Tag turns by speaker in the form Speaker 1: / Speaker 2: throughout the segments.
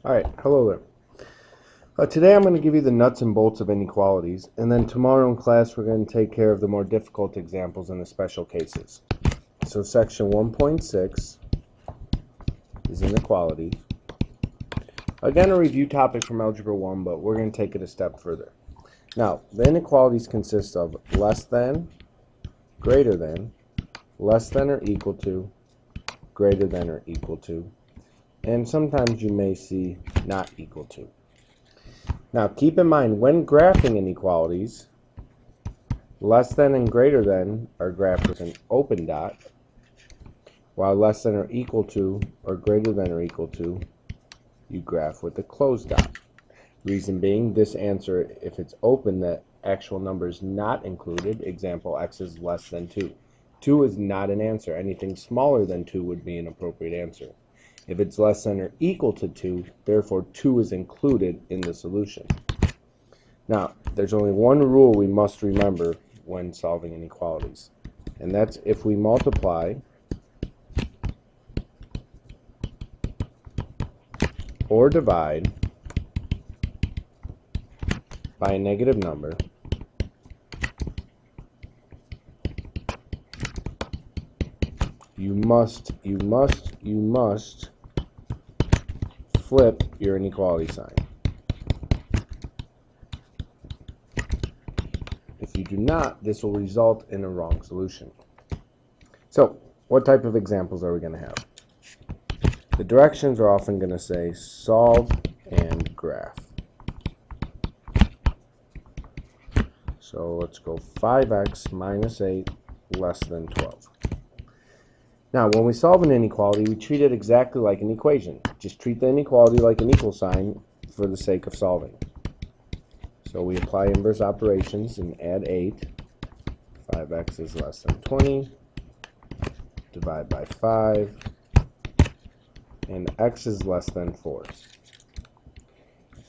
Speaker 1: Alright, hello there. Today I'm going to give you the nuts and bolts of inequalities, and then tomorrow in class we're going to take care of the more difficult examples and the special cases. So section 1.6 is inequalities. Again, a review topic from Algebra 1, but we're going to take it a step further. Now, the inequalities consist of less than, greater than, less than or equal to, greater than or equal to, and sometimes you may see not equal to. Now keep in mind, when graphing inequalities, less than and greater than are graphed with an open dot, while less than or equal to or greater than or equal to you graph with a closed dot. Reason being, this answer, if it's open, the actual number is not included. Example, x is less than 2. 2 is not an answer. Anything smaller than 2 would be an appropriate answer. If it's less than or equal to 2, therefore 2 is included in the solution. Now, there's only one rule we must remember when solving inequalities, and that's if we multiply or divide by a negative number, you must flip your inequality sign. If you do not, this will result in a wrong solution. So, what type of examples are we going to have? The directions are often going to say solve and graph. So let's go 5x minus 8 less than 12. Now, when we solve an inequality, we treat it exactly like an equation. Just treat the inequality like an equal sign for the sake of solving. So we apply inverse operations and add 8. 5x is less than 20. Divide by 5. And x is less than 4.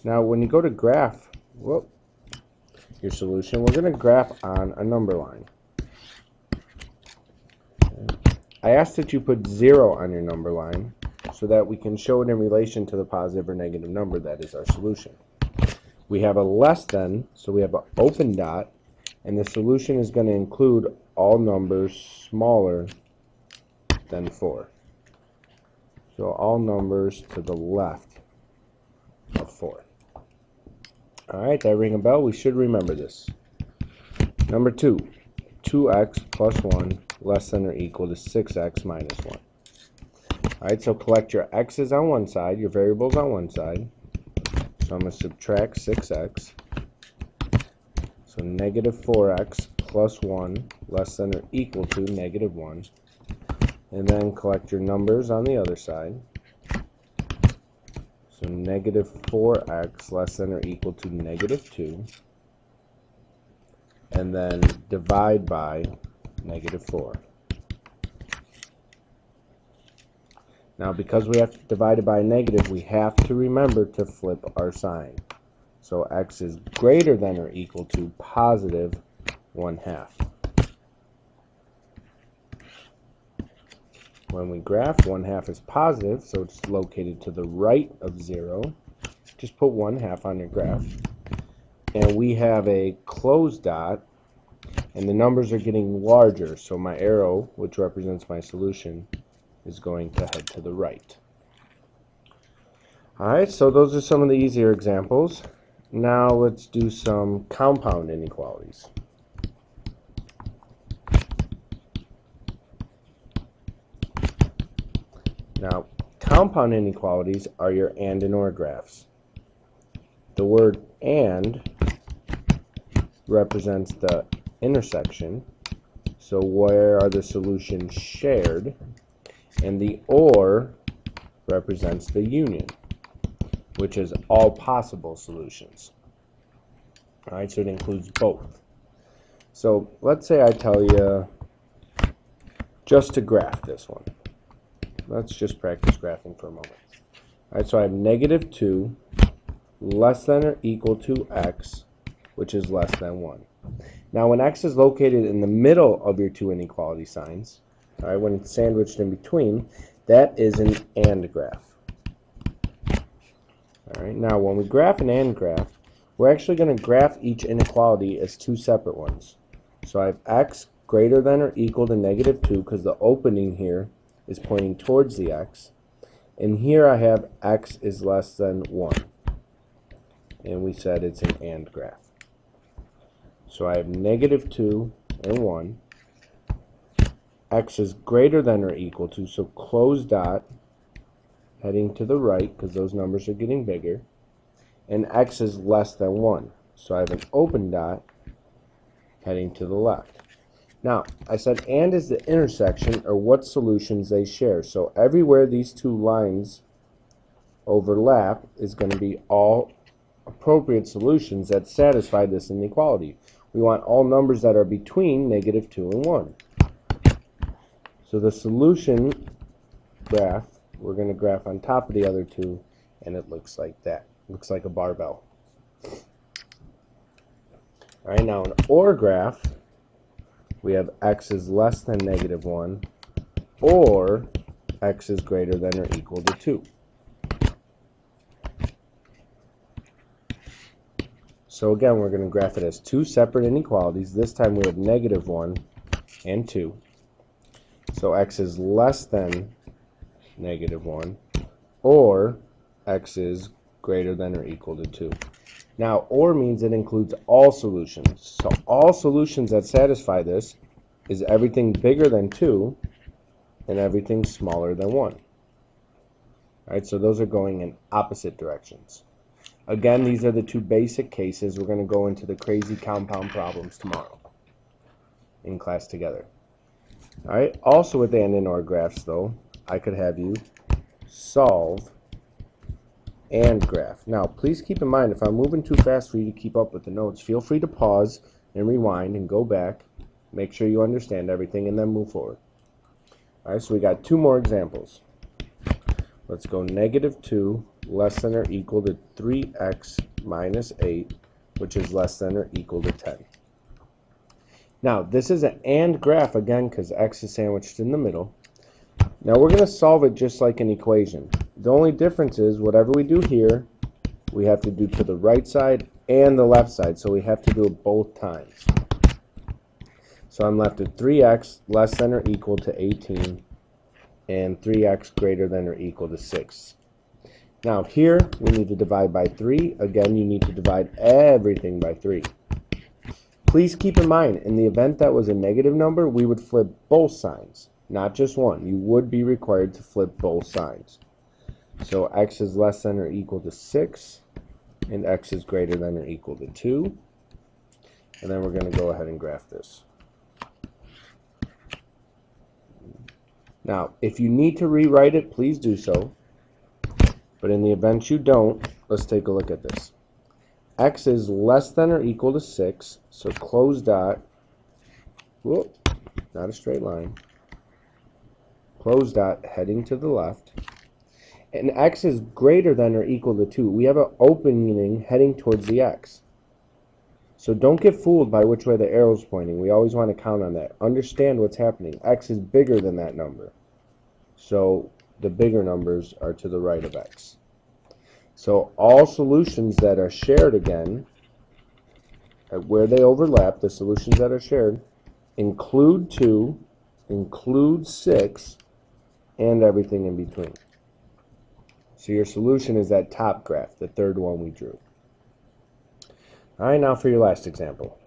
Speaker 1: Now, when you go to graph your solution, we're going to graph on a number line. I ask that you put 0 on your number line so that we can show it in relation to the positive or negative number that is our solution. We have a less than, so we have an open dot, and the solution is going to include all numbers smaller than 4. So all numbers to the left of 4. Alright, that ring a bell? We should remember this. Number 2, 2x plus 1 less than or equal to 6x minus 1. Alright, so collect your x's on one side, your variables on one side. So I'm going to subtract 6x. So negative 4x plus 1 less than or equal to negative 1. And then collect your numbers on the other side. So negative 4x less than or equal to negative 2. And then divide by negative 4. Now, because we have to divide it by a negative, we have to remember to flip our sign. So x is greater than or equal to positive 1/2. When we graph, 1/2 is positive, so it's located to the right of 0. Just put 1/2 on your graph. And we have a closed dot, and the numbers are getting larger, so my arrow, which represents my solution, is going to head to the right. Alright, so those are some of the easier examples. Now let's do some compound inequalities. Now, compound inequalities are your and or graphs. The word and represents the intersection, so where are the solutions shared, and the or represents the union, which is all possible solutions. Alright, so it includes both. So let's say I tell you just to graph this one. Let's just practice graphing for a moment. Alright, so I have negative 2 less than or equal to x, which is less than 1. Now, when x is located in the middle of your two inequality signs, all right, when it's sandwiched in between, that is an AND graph. Alright, now when we graph an AND graph, we're actually going to graph each inequality as two separate ones. So I have x greater than or equal to negative 2 because the opening here is pointing towards the x. And here I have x is less than 1. And we said it's an AND graph. So I have negative 2 and 1. X is greater than or equal to, so close dot, heading to the right because those numbers are getting bigger. And x is less than 1. So I have an open dot heading to the left. Now, I said and is the intersection or what solutions they share. So everywhere these two lines overlap is going to be all appropriate solutions that satisfy this inequality. We want all numbers that are between negative 2 and 1. So the solution graph, we're going to graph on top of the other two, and it looks like that. Looks like a barbell. Alright, now an OR graph, we have x is less than negative 1, or x is greater than or equal to 2. So again, we're going to graph it as two separate inequalities. This time we have negative 1 and 2. So x is less than negative 1, or x is greater than or equal to 2. Now, OR means it includes all solutions. So all solutions that satisfy this is everything bigger than 2 and everything smaller than 1. Alright, so those are going in opposite directions. Again, these are the two basic cases. We're going to go into the crazy compound problems tomorrow in class together. Alright, also with AND and OR graphs though, I could have you solve AND graph. Now, please keep in mind, if I'm moving too fast for you to keep up with the notes, feel free to pause and rewind and go back. Make sure you understand everything and then move forward. Alright, so we got two more examples. Let's go negative 2 less than or equal to 3x minus 8, which is less than or equal to 10. Now, this is an AND graph again because x is sandwiched in the middle. Now, we're going to solve it just like an equation. The only difference is whatever we do here, we have to do to the right side and the left side, so we have to do it both times. So I'm left with 3x less than or equal to 18 and 3x greater than or equal to 6. Now here we need to divide by 3. Again, you need to divide everything by 3. Please keep in mind, in the event that was a negative number, we would flip both signs, not just one. You would be required to flip both signs. So x is less than or equal to 6 and x is greater than or equal to 2. And then we're going to go ahead and graph this. Now, if you need to rewrite it, please do so. But in the event you don't, let's take a look at this. X is less than or equal to 6, so close dot, whoop, not a straight line, close dot heading to the left, and x is greater than or equal to 2. We have an opening heading towards the x. So don't get fooled by which way the arrow is pointing. We always want to count on that. Understand what's happening. X is bigger than that number. So the bigger numbers are to the right of x. So all solutions that are shared again, where they overlap, the solutions that are shared, include 2, include 6, and everything in between. So your solution is that top graph, the third one we drew. Alright, now for your last example.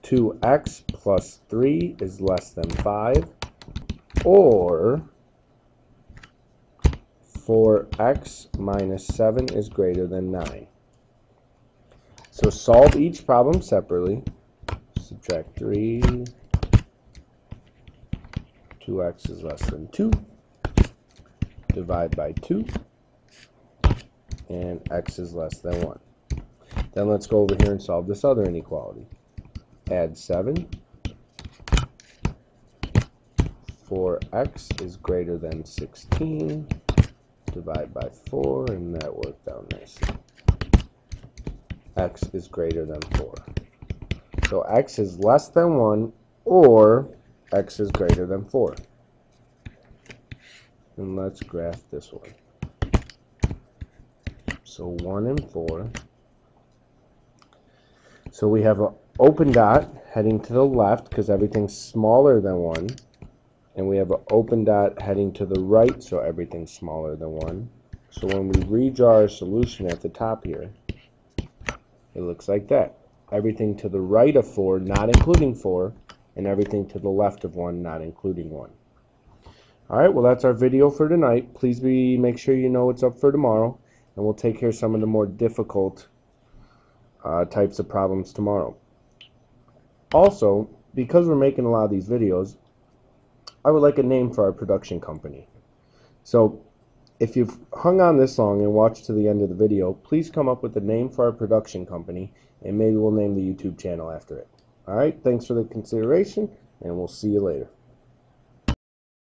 Speaker 1: 2x plus 3 is less than 5, or 4x minus 7 is greater than 9. So solve each problem separately. Subtract 3. 2x is less than 2. Divide by 2. And x is less than 1. Then let's go over here and solve this other inequality. Add 7. 4x is greater than 16. Divide by 4, and that worked out nicely. X is greater than 4. So x is less than 1, or x is greater than 4. And let's graph this one. So 1 and 4. So we have an open dot heading to the left because everything's smaller than 1. And we have an open dot heading to the right, so everything's smaller than 1. So when we redraw our solution at the top here, it looks like that. Everything to the right of 4, not including 4, and everything to the left of 1, not including 1. Alright, well that's our video for tonight. Please make sure you know what's up for tomorrow, and we'll take care of some of the more difficult types of problems tomorrow. Also, because we're making a lot of these videos, I would like a name for our production company. So, if you've hung on this long and watched to the end of the video, please come up with a name for our production company, and maybe we'll name the YouTube channel after it. Alright, thanks for the consideration, and we'll see you later.